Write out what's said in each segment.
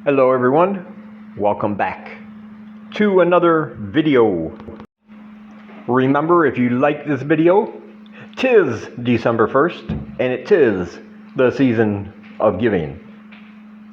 Hello everyone, welcome back to another video. Remember, if you like this video, 'tis December 1st and it is the season of giving.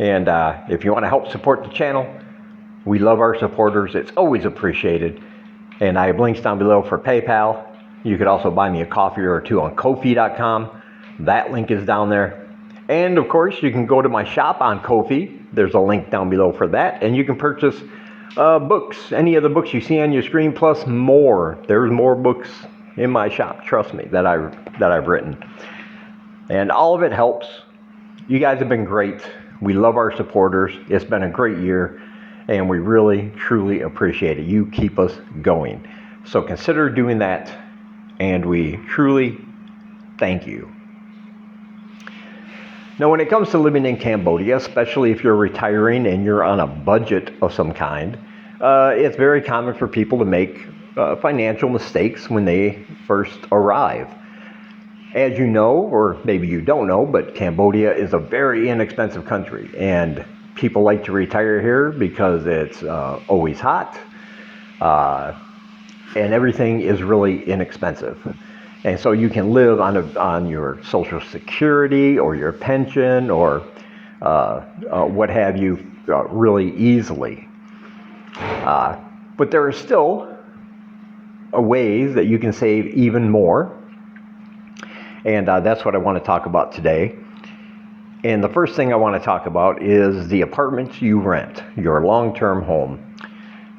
And if you want to help support the channel, we love our supporters. It's always appreciated. And I have links down below for PayPal. You could also buy me a coffee or two on Ko-fi.com. That link is down there. And of course, you can go to my shop on Ko-fi. There's a link down below for that. And you can purchase books, any of the books you see on your screen, plus more. There's more books in my shop, trust me, that I've written. And all of it helps. You guys have been great. We love our supporters. It's been a great year, and we really, truly appreciate it. You keep us going. So consider doing that, and we truly thank you. Now, when it comes to living in Cambodia, especially if you're retiring and you're on a budget of some kind, it's very common for people to make financial mistakes when they first arrive. As you know, or maybe you don't know, but Cambodia is a very inexpensive country, and people like to retire here because it's always hot, and everything is really inexpensive. And so you can live on your Social Security or your pension or what have you really easily. But there are still ways that you can save even more. And that's what I want to talk about today. And the first thing I want to talk about is the apartments you rent, your long-term home.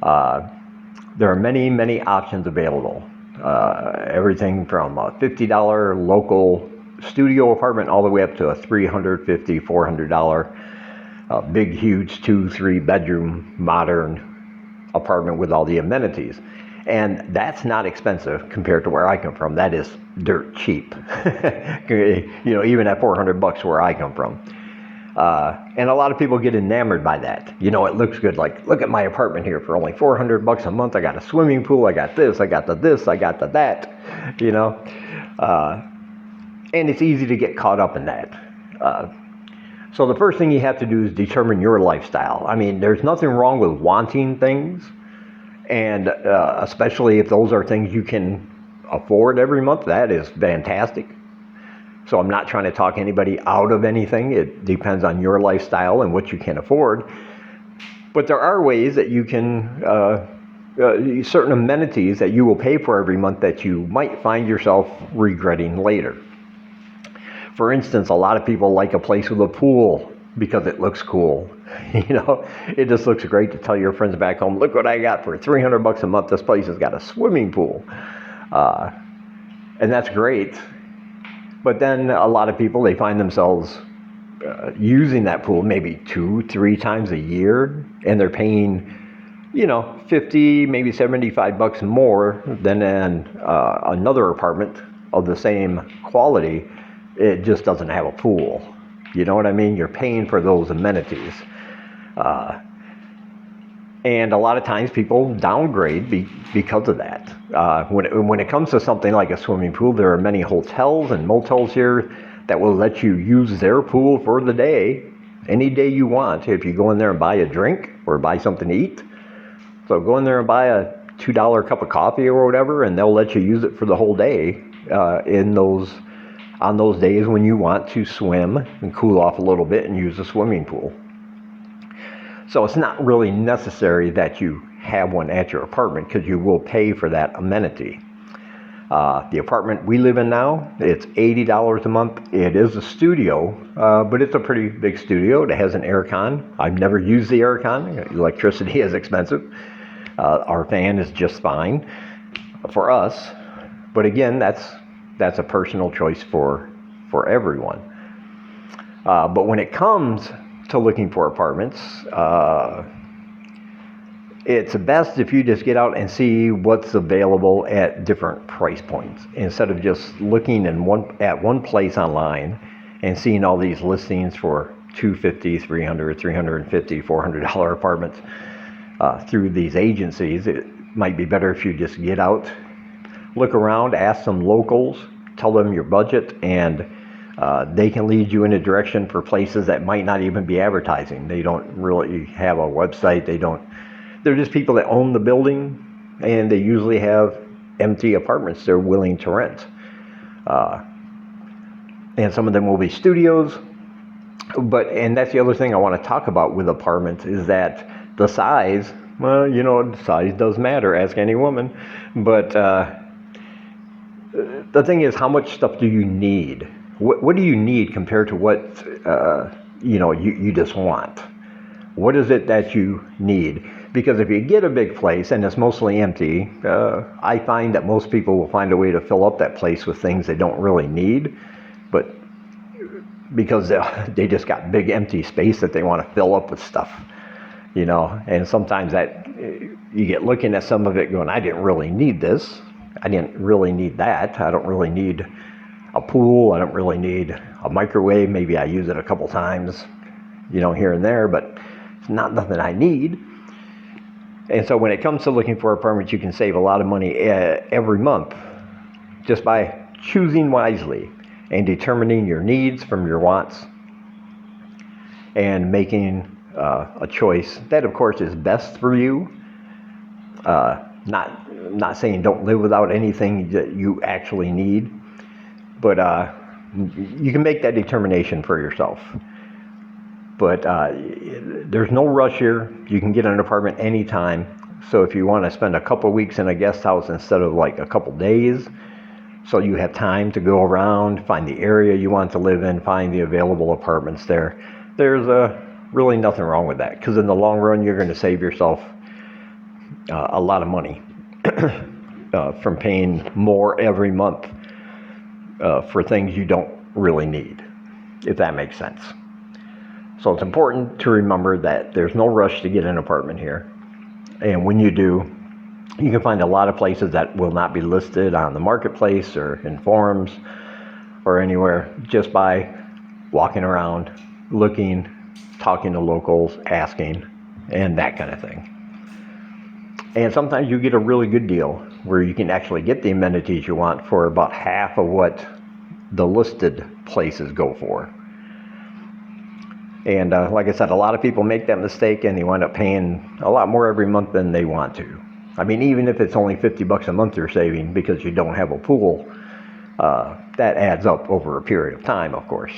There are many, many options available. Everything from a $50 local studio apartment all the way up to a $350, $400 big, huge 2-3 bedroom modern apartment with all the amenities. And that's not expensive compared to where I come from. That is dirt cheap. Even at $400 where I come from. And a lot of people get enamored by that. It looks good. Like, look at my apartment here for only $400 a month. I got a swimming pool. I got this. I got the this. I got the that. And it's easy to get caught up in that. So the first thing you have to do is determine your lifestyle. I mean, there's nothing wrong with wanting things. And especially if those are things you can afford every month, that is fantastic. So I'm not trying to talk anybody out of anything. It depends on your lifestyle and what you can afford. But there are ways that you can, certain amenities that you will pay for every month that you might find yourself regretting later. For instance, a lot of people like a place with a pool because it looks cool. It just looks great to tell your friends back home, look what I got for $300 a month. This place has got a swimming pool. And that's great. But then a lot of people, they find themselves using that pool maybe 2-3 times a year, and they're paying, $50, maybe $75 more than in another apartment of the same quality. It just doesn't have a pool. You know what I mean? You're paying for those amenities. And a lot of times people downgrade because of that. When it comes to something like a swimming pool, there are many hotels and motels here that will let you use their pool for the day, any day you want. If you go in there and buy a drink or buy something to eat. So go in there and buy a $2 cup of coffee or whatever, and they'll let you use it for the whole day on those days when you want to swim and cool off a little bit and use a swimming pool. So it's not really necessary that you have one at your apartment because you will pay for that amenity. The apartment we live in now, it's $80 a month. It is a studio, but it's a pretty big studio. It has an air con. I've never used the air con. Electricity is expensive. Our fan is just fine for us. But again, that's a personal choice for everyone. But when it comes to looking for apartments, it's best if you just get out and see what's available at different price points instead of just looking at one place online and seeing all these listings for $250, $300, $350, $400 apartments through these agencies. It might be better if you just get out, look around, ask some locals, tell them your budget, and They can lead you in a direction for places that might not even be advertising. They don't really have a website. They're just people that own the building, and they usually have empty apartments they're willing to rent. And some of them will be studios. And that's the other thing I want to talk about with apartments is that the size, well, the size does matter, ask any woman. But the thing is, how much stuff do you need? What do you need compared to what, you just want? What is it that you need? Because if you get a big place and it's mostly empty, I find that most people will find a way to fill up that place with things they don't really need, but because they just got big empty space that they want to fill up with stuff, and sometimes that you get looking at some of it going, I didn't really need this. I didn't really need that. I don't really need a pool. I don't really need a microwave. Maybe I use it a couple times, here and there, but it's not nothing I need. And so when it comes to looking for apartments, you can save a lot of money every month just by choosing wisely and determining your needs from your wants and making a choice that, of course, is best for you. Not saying don't live without anything that you actually need, but you can make that determination for yourself. But there's no rush here. You can get an apartment anytime. So if you want to spend a couple weeks in a guest house instead of like a couple days, so you have time to go around, find the area you want to live in, find the available apartments there, there's really nothing wrong with that. Because in the long run, you're going to save yourself a lot of money from paying more every month for things you don't really need, if that makes sense. So it's important to remember that there's no rush to get an apartment here. And when you do, you can find a lot of places that will not be listed on the marketplace or in forums or anywhere just by walking around, looking, talking to locals, asking, and that kind of thing. And sometimes you get a really good deal where you can actually get the amenities you want for about half of what the listed places go for. And like I said, a lot of people make that mistake and they wind up paying a lot more every month than they want to. I mean, even if it's only $50 a month you're saving because you don't have a pool, that adds up over a period of time, of course.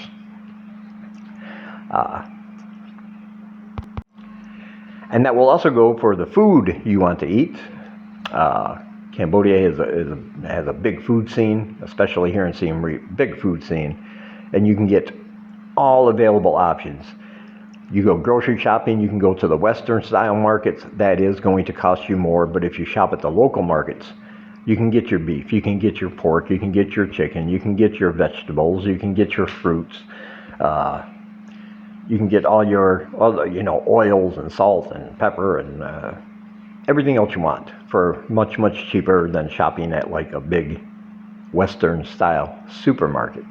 And that will also go for the food you want to eat. Cambodia has a big food scene, especially here in Siem Reap, big food scene. And you can get all available options. You go grocery shopping, you can go to the Western style markets. That is going to cost you more, but if you shop at the local markets, you can get your beef, you can get your pork, you can get your chicken, you can get your vegetables, you can get your fruits, you can get all your oils and salt and pepper and everything else you want for much, much cheaper than shopping at like a big Western style supermarket.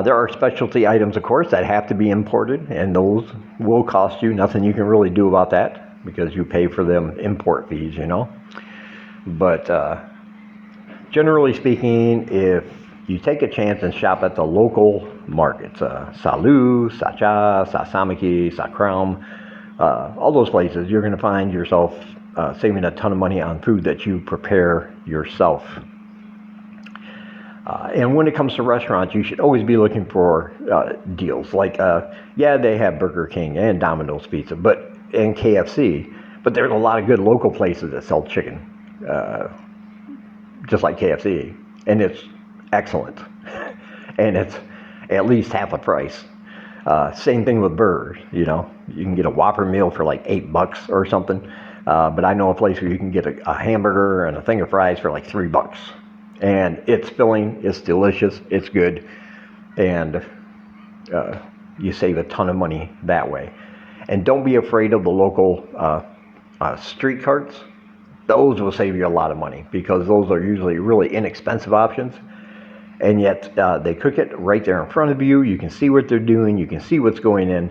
There are specialty items, of course, that have to be imported, and those will cost you. Nothing you can really do about that because you pay for them import fees, But generally speaking, if you take a chance and shop at the local markets, Salu, Sacha, Sasamaki, Sakram, all those places, you're going to find yourself saving a ton of money on food that you prepare yourself. And when it comes to restaurants, you should always be looking for deals. Like, they have Burger King and Domino's Pizza, and KFC, but there's a lot of good local places that sell chicken, just like KFC, and it's excellent, and it's at least half the price. Same thing with burgers. You can get a Whopper meal for like $8 or something, but I know a place where you can get a hamburger and a thing of fries for like $3. And it's filling, it's delicious, it's good, and you save a ton of money that way. And don't be afraid of the local street carts. Those will save you a lot of money because those are usually really inexpensive options, and yet they cook it right there in front of you. You can see what they're doing, you can see what's going in,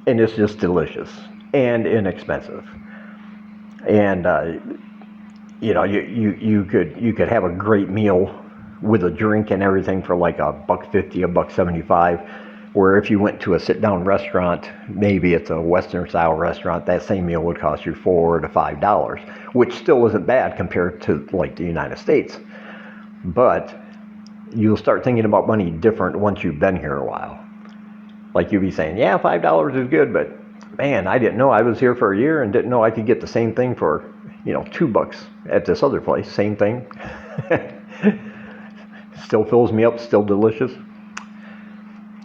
and it's just delicious and inexpensive. And you could have a great meal with a drink and everything for like $1.50, $1.75. Where if you went to a sit-down restaurant, maybe it's a Western-style restaurant, that same meal would cost you $4 to $5, which still isn't bad compared to like the United States. But you'll start thinking about money different once you've been here a while. Like you'll be saying, yeah, $5 is good, but man, I didn't know I was here for a year and didn't know I could get the same thing for, $2 at this other place. Same thing. Still fills me up, still delicious.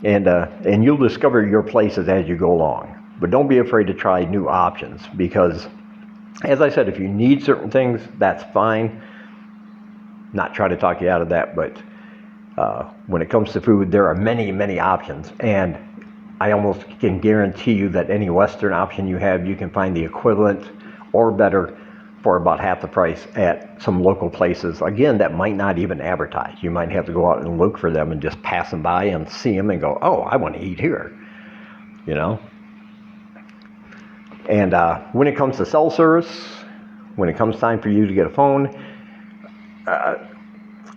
And you'll discover your places as you go along. But don't be afraid to try new options, because, as I said, if you need certain things, that's fine. Not try to talk you out of that, but when it comes to food, there are many, many options. And I almost can guarantee you that any Western option you have, you can find the equivalent or better for about half the price at some local places, again, that might not even advertise. You might have to go out and look for them and just pass them by and see them and go, oh, I want to eat here, And when it comes to cell service, when it comes time for you to get a phone,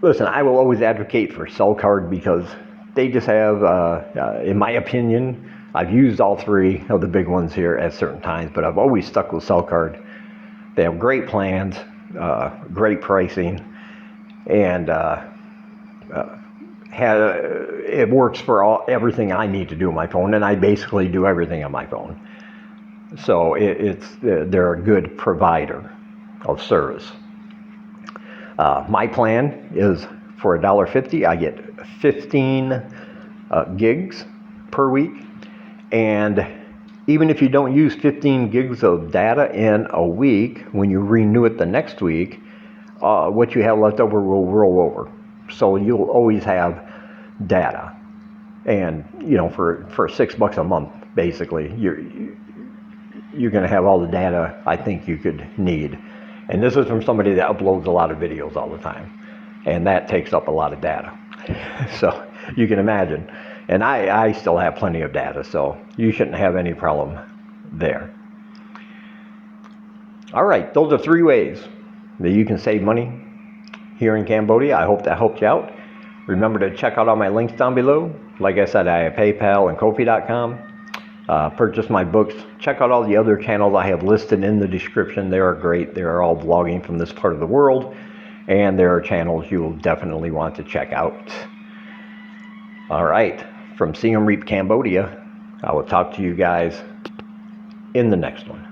listen, I will always advocate for cell card, because they just have, in my opinion, I've used all three of the big ones here at certain times, but I've always stuck with cell card. They have great plans, great pricing, and it works for everything I need to do on my phone, and I basically do everything on my phone. So they're a good provider of service. My plan is for $1.50, I get 15 gigs per week, and even if you don't use 15 gigs of data in a week, when you renew it the next week, what you have left over will roll over. So you'll always have data. And, for $6 a month, basically, you're going to have all the data I think you could need. And this is from somebody that uploads a lot of videos all the time. And that takes up a lot of data. So you can imagine. And I still have plenty of data, so you shouldn't have any problem there. All right, those are 3 ways that you can save money here in Cambodia. I hope that helped you out. Remember to check out all my links down below. Like I said, I have PayPal and Ko-fi.com. Purchase my books. Check out all the other channels I have listed in the description. They are great. They are all vlogging from this part of the world. And there are channels you will definitely want to check out. All right. From Siem Reap, Cambodia, I will talk to you guys in the next one.